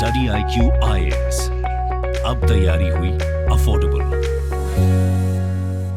Study IQ IAS, अब तैयारी हुई affordable.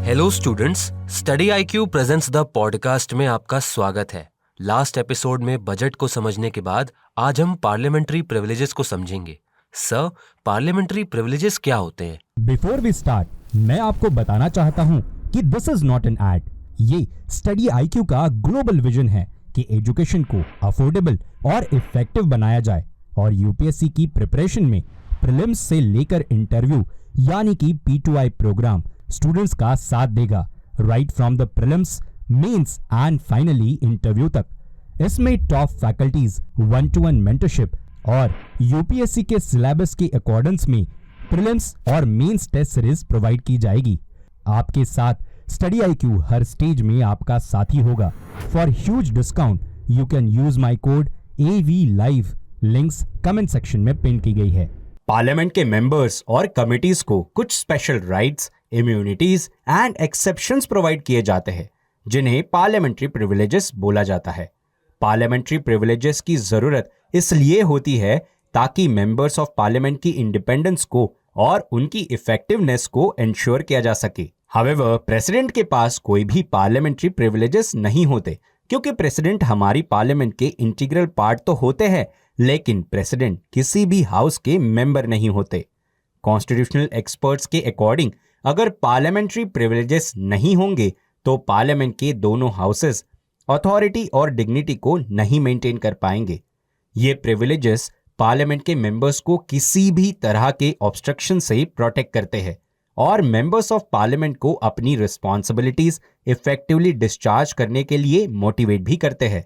Hello students, study IQ presents the podcast में आपका स्वागत है। लास्ट एपिसोड में बजट को समझने के बाद आज हम पार्लियामेंट्री प्रिविलेजेस को समझेंगे। सर, पार्लियामेंट्री प्रिविलेजेस क्या होते हैं? बिफोर वी स्टार्ट, मैं आपको बताना चाहता हूं कि this is not an ad. ये स्टडी IQ का ग्लोबल विजन है कि एजुकेशन को अफोर्डेबल और इफेक्टिव बनाया जाए और यूपीएससी की प्रिपरेशन में प्रीलिम्स से लेकर इंटरव्यू यानी कि P2I प्रोग्राम स्टूडेंट्स का साथ देगा, right from the prelims, mains and finally interview तक। इसमें टॉप फैकल्टीज 1-to-1 मेंटरशिप और यूपीएससी के सिलेबस के अकॉर्डेंस में प्रीलिम्स और मेंस टेस्ट सीरीज प्रोवाइड की जाएगी। आपके साथ स्टडी IQ हर स्टेज में आपका साथी होगा। For huge discount you can use my code AVLIVE, links comment section में पिन की गई है। पार्लियामेंट के मेंबर्स और कमिटीज को कुछ special rights, immunities and exceptions provide किए जाते हैं, जिन्हें पार्लियामेंट्री प्रिविलेजेस बोला जाता है। पार्लियामेंट्री प्रिविलेजेस की जरूरत इसलिए होती है ताकि मेंबर्स ऑफ पार्लियामेंट की इंडिपेंडेंस को और उनकी इफेक्टिवनेस को इंश्योर किया जा सके। हावेवर, प्रेसिडेंट के पास कोई भी पार्लियामेंट्री प्रिविलेजेस नहीं होते, क्योंकि प्रेसिडेंट हमारी पार्लियामेंट के इंटीग्रल पार्ट तो होते हैं, लेकिन प्रेसिडेंट किसी भी हाउस के मेंबर नहीं होते। कॉन्स्टिट्यूशनल एक्सपर्ट्स के अकॉर्डिंग अगर पार्लियामेंट्री प्रिविलेजेस नहीं होंगे तो पार्लियामेंट के दोनों हाउसेस अथॉरिटी और डिग्निटी को नहीं मेंटेन कर पाएंगे। ये प्रिविलेजेस पार्लियामेंट के मेंबर्स को किसी भी तरह के ऑब्स्ट्रक्शन से प्रोटेक्ट करते हैं और मेंबर्स ऑफ पार्लियामेंट को अपनी रिस्पॉन्सिबिलिटीज इफेक्टिवली डिस्चार्ज करने के लिए मोटिवेट भी करते हैं।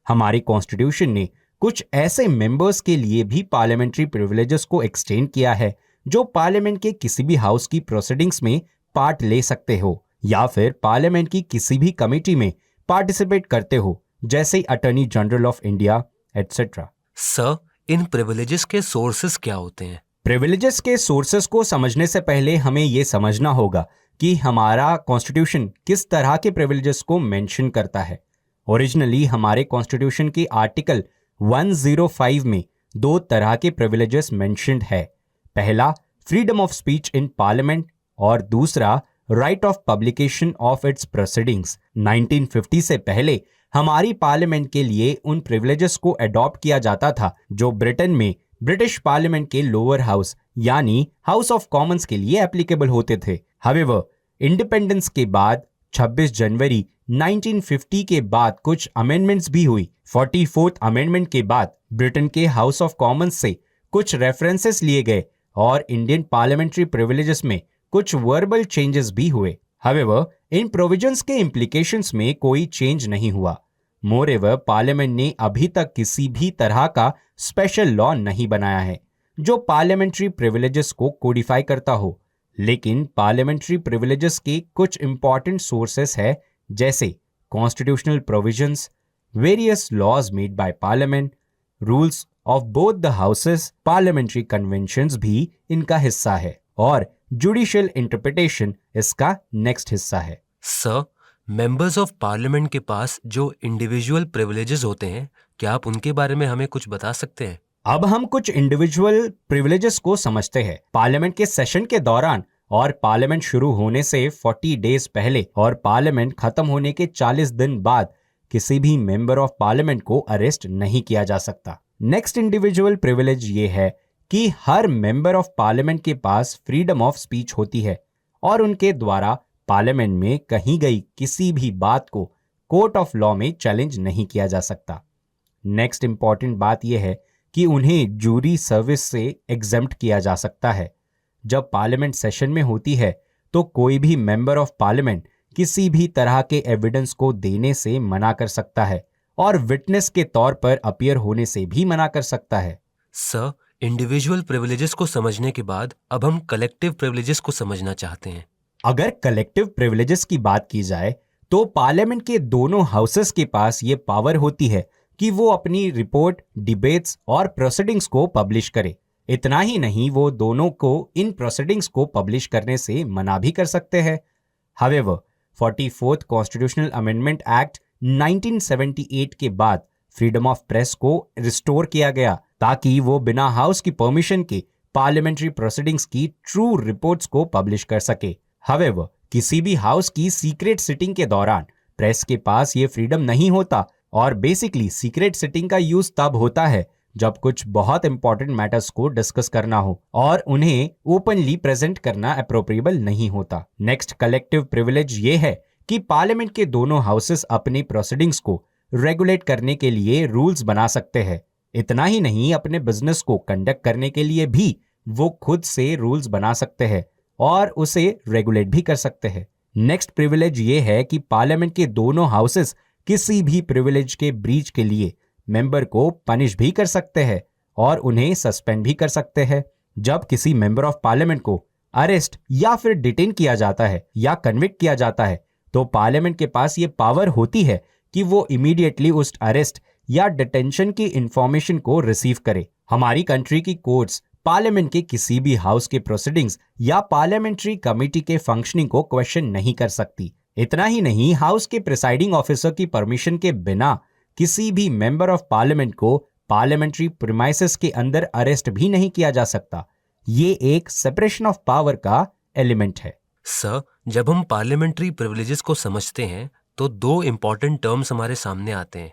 हमारी कॉन्स्टिट्यूशन ने कुछ ऐसे मेंबर्स के लिए भी पार्लियामेंट्री प्रिविलेजेस को एक्सटेंड किया है जो पार्लियामेंट के किसी भी हाउस की प्रोसीडिंग्स में पार्ट ले सकते हो या फिर पार्लियामेंट की किसी भी कमेटी में पार्टिसिपेट करते हो, जैसे attorney general of India etcetera. Sir, in privileges के सोर्सेस क्या होते हैं? प्रिविलेजेस के सोर्सेस को समझने से पहले हमें यह समझना होगा कि हमारा कॉन्स्टिट्यूशन किस तरह के प्रिविलेजेस को मेंशन करता है। ओरिजिनली हमारे कॉन्स्टिट्यूशन के आर्टिकल 105 में दो तरह के प्रिविलेजेस मेंशन्ड है। पहला, freedom of speech in parliament और दूसरा, right of publication of its proceedings. 1950 से पहले हमारी पार्लियामेंट के लिए उन प्रिविलेजेस को अडॉप्ट किया जाता था जो ब्रिटेन में ब्रिटिश पार्लियामेंट के लोअर हाउस यानी हाउस ऑफ कॉमन्स के लिए एप्लीकेबल होते थे। हावेवर, इंडिपेंडेंस के बाद 26 जनवरी 1950 के बाद कुछ अमेंडमेंट्स भी हुई। 44th अमेंडमेंट के बाद ब्रिटेन के हाउस ऑफ कॉमन्स से कुछ रेफरेंसेस लिए गए और इंडियन पार्लियामेंट्री प्रिविलेजेस में कुछ वर्बल चेंजेस भी हुए। हावेवर, इन प्रोविजंस के इम्प्लीकेशंस में कोई चेंज नहीं हुआ। मोरेवर, पार्लियामेंट ने अभी तक किसी भी तरह का स्पेशल लॉ नहीं बनाया है जो पार्लियामेंट्री प्रिविलेजेस को कोडिफाई करता हो, लेकिन पार्लियामेंट्री प्रिविलेजेस के कुछ इंपॉर्टेंट सोर्सेस है, जैसे constitutional provisions, various laws made by parliament, rules of both the houses, parliamentary conventions भी इनका हिस्सा है और जुडिशियल इंटरप्रिटेशन इसका नेक्स्ट हिस्सा है। सर, मेंबर्स ऑफ पार्लियामेंट के पास जो इंडिविजुअल प्रिविलेजेस होते हैं, क्या आप उनके बारे में हमें कुछ बता सकते हैं? अब हम कुछ इंडिविजुअल प्रिविलेजेस को समझते हैं। पार्लियामेंट के सेशन के दौरान और पार्लियामेंट शुरू होने से 40 डेज पहले और पार्लियामेंट खत्म होने के 40 दिन बाद किसी भी मेंबर ऑफ पार्लियामेंट को अरेस्ट नहीं किया जा सकता। नेक्स्ट इंडिविजुअल प्रिविलेज ये है कि हर मेंबर ऑफ पार्लियामेंट के पास फ्रीडम ऑफ स्पीच होती है और उनके द्वारा पार्लियामेंट में कही गई किसी भी बात को कोर्ट ऑफ लॉ में चैलेंज नहीं किया जा सकता। नेक्स्ट इंपॉर्टेंट बात यह है कि उन्हें जूरी सर्विस से एग्जेम्प्ट किया जा सकता है। जब पार्लियामेंट सेशन में होती है तो कोई भी मेंबर ऑफ पार्लियामेंट किसी भी तरह के एविडेंस को देने से मना कर सकता है और विटनेस के तौर पर अपीयर होने से भी मना कर सकता है। सर, इंडिविजुअल प्रिविलेजेस को समझने के बाद अब हम कलेक्टिव प्रिविलेजेस को समझना चाहते हैं। अगर कलेक्टिव प्रिविलेजेस की बात की जाए तो पार्लियामेंट के दोनों हाउसेस के पास ये पावर होती है कि वो अपनी रिपोर्ट, डिबेट्स और प्रोसीडिंग्स को पब्लिश करे। इतना ही नहीं, वो दोनों को इन प्रोसीडिंग्स को पब्लिश करने से मना भी कर सकते हैं। However, 44th constitutional amendment act 1978 के बाद फ्रीडम ऑफ प्रेस को रिस्टोर किया गया ताकि वो बिना हाउस की परमिशन के पार्लियामेंट्री प्रोसीडिंग्स की ट्रू रिपोर्ट्स को पब्लिश कर सके। हावेवर, किसी भी हाउस की सीक्रेट सिटिंग के दौरान प्रेस के पास ये फ्रीडम नहीं होता और बेसिकली सीक्रेट सिटिंग का यूज तब होता है जब कुछ बहुत इंपॉर्टेंट मैटर्स को डिस्कस करना हो और उन्हें ओपनली प्रेजेंट करना अप्रोप्रिएबल नहीं होता। नेक्स्ट कलेक्टिव प्रिविलेज ये है कि पार्लियामेंट के दोनों हाउसेस अपनी प्रोसीडिंग्स को रेगुलेट करने के लिए रूल्स बना सकते हैं। इतना ही नहीं, अपने बिजनेस को कंडक्ट करने के लिए भी वो खुद से रूल्स बना सकते हैं और उसे रेगुलेट भी कर सकते हैं। नेक्स्ट प्रिविलेज ये है कि पार्लियामेंट के दोनों हाउसेस किसी भी प्रिविलेज के ब्रीच के लिए मेंबर को पनिश भी कर सकते हैं और उन्हें सस्पेंड भी कर सकते हैं। जब किसी मेंबर ऑफ पार्लियामेंट को अरेस्ट या फिर डिटेन किया जाता है या कन्विक्ट किया जाता है तो पार्लियामेंट के पास ये पावर होती है कि वो इमीडिएटली उस अरेस्ट या डिटेंशन की इंफॉर्मेशन को रिसीव करे। हमारी कंट्री की कोर्ट्स पार्लियामेंट के किसी भी हाउस के प्रोसीडिंग्स या पार्लियामेंट्री कमेटी के फंक्शनिंग को क्वेश्चन नहीं कर सकती। इतना ही नहीं, हाउस के प्रिसाइडिंग ऑफिसर की परमिशन के बिना किसी भी मेंबर ऑफ पार्लियामेंट को पार्लियामेंट्री प्रीमाइसेस के अंदर अरेस्ट भी नहीं किया जा सकता। ये एक सेपरेशन ऑफ पावर का एलिमेंट है। सर, जब हम पार्लियामेंट्री प्रिविलेजेस को समझते हैं तो दो इंपॉर्टेंट टर्म्स हमारे सामने आते हैं।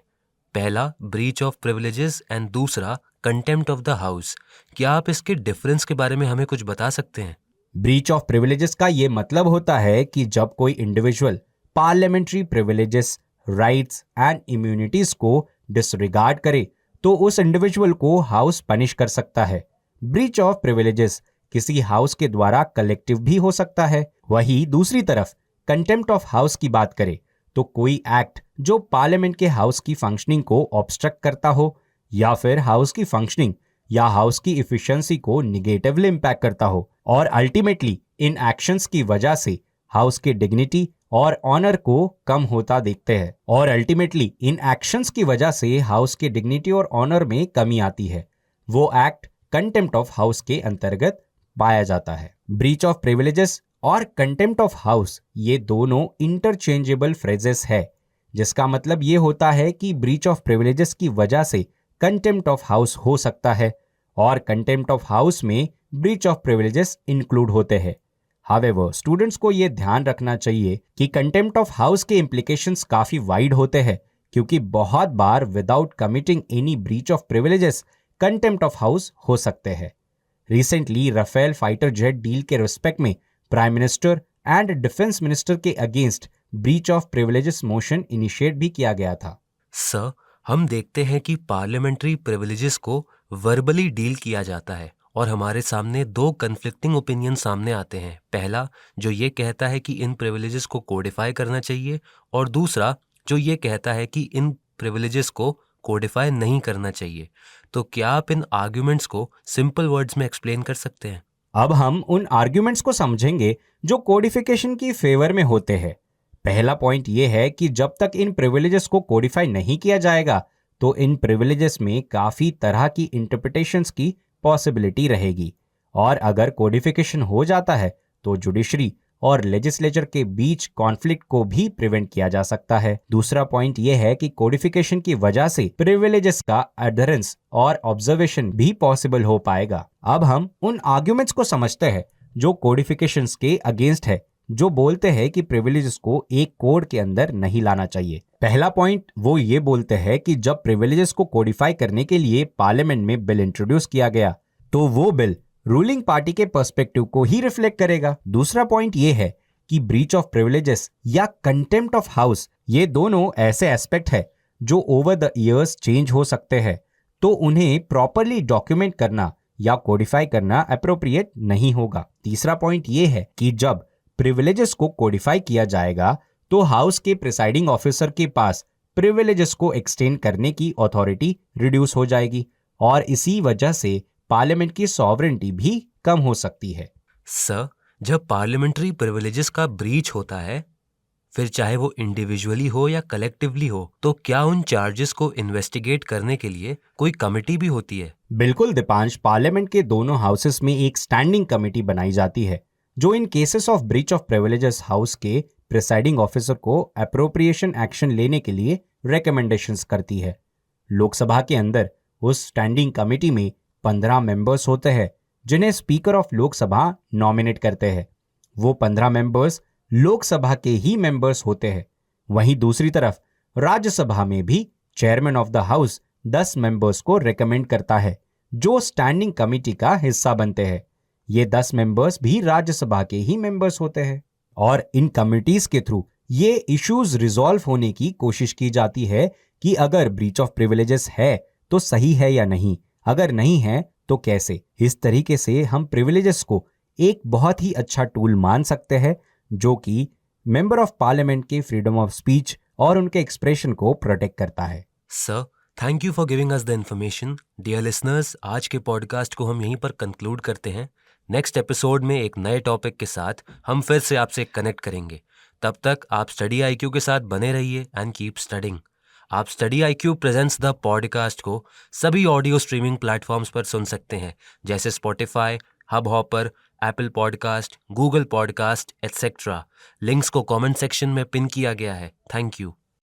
पहला ब्रीच ऑफ प्रिविलेजेस एंड दूसरा कंटेम्प्ट ऑफ द हाउस। क्या आप इसके डिफरेंस के बारे में हमें कुछ बता सकते हैं? ब्रीच ऑफ प्रिविलेजेस का ये मतलब होता है कि जब कोई individual parliamentary privileges, rights and immunities को डिसरिगार्ड करे तो उस इंडिविजुअल को हाउस पनिश कर सकता है। ब्रीच ऑफ प्रिविलेजेस किसी हाउस के द्वारा कलेक्टिव भी हो सकता है। वही दूसरी तरफ कंटेम्प्ट ऑफ हाउस की बात करें तो कोई एक्ट जो पार्लियामेंट के हाउस की फंक्शनिंग को ऑब्स्ट्रक्ट करता हो या फिर हाउस की फंक्शनिंग या हाउस की इफिशिएंसी को निगेटिवली इंपैक्ट करता हो और अल्टीमेटली इन एक्शंस की वजह से हाउस की डिग्निटी और ऑनर को कम होता देखते हैं और अल्टीमेटली इन एक्शंस की वजह से हाउस के डिग्निटी और ऑनर में कमी आती है, वो एक्ट कंटेम्प्ट ऑफ हाउस के अंतर्गत पाया जाता है। ब्रीच ऑफ प्रिविलेजेस और कंटेम्प्ट ऑफ हाउस ये दोनों इंटरचेंजेबल फ्रेजेस है, जिसका मतलब ये होता है कि ब्रीच ऑफ प्रिविलेजेस की वजह से कंटेम्प्ट ऑफ हाउस हो सकता है और कंटेम्प्ट ऑफ हाउस में ब्रीच ऑफ प्रिविलेजेस इंक्लूड होते हैं। हावेवर, स्टूडेंट्स को ये ध्यान रखना चाहिए कि कंटेम्प्ट ऑफ हाउस के इम्प्लीकेशंस काफी वाइड होते हैं क्योंकि बहुत बार without committing any breach of privileges contempt of house हो सकते हैं। Recently Rafale fighter jet deal के रिस्पेक्ट में prime minister and defence minister के against breach of privileges motion initiate भी किया गया था। सर, हम देखते हैं कि पार्लियामेंट्री प्रिविलेजेस को वर्बली डील किया जाता है और हमारे सामने दो कन्फ्लिक्टिंग ओपिनियन सामने आते हैं। पहला जो ये कहता है कि इन प्रिविलेजेस को कोडिफाई करना चाहिए और दूसरा जो ये कहता है कि इन प्रिविलेजेस को कोडिफाई नहीं करना चाहिए। तो क्या आप इन आर्ग्यूमेंट्स को सिंपल वर्ड्स में एक्सप्लेन कर सकते हैं? अब हम उन आर्ग्यूमेंट्स को समझेंगे जो कोडिफिकेशन की फेवर में होते हैं। पहला पॉइंट ये है कि जब तक इन प्रिविलेजेस को कोडिफाई नहीं किया जाएगा तो इन प्रिविलेजेस में काफी तरह की इंटरप्रिटेशंस की पॉसिबिलिटी रहेगी और अगर कोडिफिकेशन हो जाता है तो जुडिशरी और लेजिस्लेचर के बीच कॉन्फ्लिक्ट को भी प्रिवेंट किया जा सकता है। दूसरा पॉइंट यह है कि कोडिफिकेशन की वजह से प्रिविलेजेस का एडहेरेंस और ऑब्जर्वेशन भी पॉसिबल हो पाएगा। अब हम उन आर्ग्यूमेंट्स को समझते हैं जो कोडिफिकेशंस के अगेंस्ट है, जो बोलते हैं कि प्रिविलेजेस को एक कोड के अंदर नहीं लाना चाहिए। पहला पॉइंट वो ये बोलते हैं कि जब प्रिविलेजेस को कोडिफाई करने के लिए पार्लियामेंट में बिल इंट्रोड्यूस किया गया तो वो बिल रूलिंग पार्टी के पर्सपेक्टिव को ही रिफ्लेक्ट करेगा। दूसरा पॉइंट ये है कि ब्रीच ऑफ प्रिविलेजेस या कंटेम्प्ट ऑफ हाउस ये दोनों ऐसे एस्पेक्ट है जो ओवर द इयर्स चेंज हो सकते हैं, तो उन्हें प्रॉपरली डॉक्यूमेंट करना या कोडिफाई करना अप्रोप्रिएट नहीं होगा। तीसरा पॉइंट ये है कि जब प्रिविलेजेस को कोडिफाई किया जाएगा तो हाउस के प्रिसाइडिंग ऑफिसर के पास प्रिविलेजेस को एक्सटेंड करने की अथॉरिटी रिड्यूस हो जाएगी और इसी वजह से पार्लियामेंट की सॉवरेनिटी भी कम हो सकती है। सर, जब पार्लियामेंट्री प्रिविलेजेस का ब्रीच होता है, फिर चाहे वो इंडिविजुअली हो या कलेक्टिवली हो, तो क्या उन चार्जेस को इन्वेस्टिगेट करने के लिए कोई कमेटी भी होती है? बिल्कुल दीपांश, पार्लियामेंट के दोनों हाउसेस में एक स्टैंडिंग कमेटी बनाई जाती है जो in cases of breach of privileges house के प्रिसाइडिंग ऑफिसर को अप्रोप्रिएशन एक्शन लेने के लिए रिकमेंडेशंस करती है। लोकसभा के अंदर उस स्टैंडिंग कमेटी में 15 मेंबर्स होते हैं जिन्हें स्पीकर ऑफ लोकसभा नॉमिनेट करते हैं। वो 15 मेंबर्स लोकसभा के ही मेंबर्स होते हैं। वहीं दूसरी तरफ राज्यसभा में भी chairman of the house 10 members को रेकमेंड करता है जो स्टैंडिंग कमेटी का हिस्सा बनते हैं। ये 10 मेंबर्स भी राज्यसभा के ही मेंबर्स होते हैं और इन कमिटीज के थ्रू ये इश्यूज रिजॉल्व होने की कोशिश की जाती है कि अगर ब्रीच ऑफ प्रिविलेजेस है तो सही है या नहीं, अगर नहीं है तो कैसे। इस तरीके से हम प्रिविलेजेस को एक बहुत ही अच्छा टूल मान सकते हैं जो कि मेंबर ऑफ पार्लियामेंट की फ्रीडम ऑफ स्पीच और उनके एक्सप्रेशन को प्रोटेक्ट करता है। Sir, thank you for giving us the information. Dear listeners, आज के पॉडकास्ट को हम यहीं पर कंक्लूड करते हैं। नेक्स्ट एपिसोड में एक नए टॉपिक के साथ हम फिर से आपसे कनेक्ट करेंगे। तब तक आप स्टडी आईक्यू के साथ बने रहिए एंड कीप स्टडिंग। आप study IQ presents the podcast को सभी ऑडियो स्ट्रीमिंग प्लेटफॉर्म्स पर सुन सकते हैं, जैसे Spotify, hub hopper, Apple podcast, Google podcast etcetera. Links को कमेंट सेक्शन में पिन किया गया है। Thank you.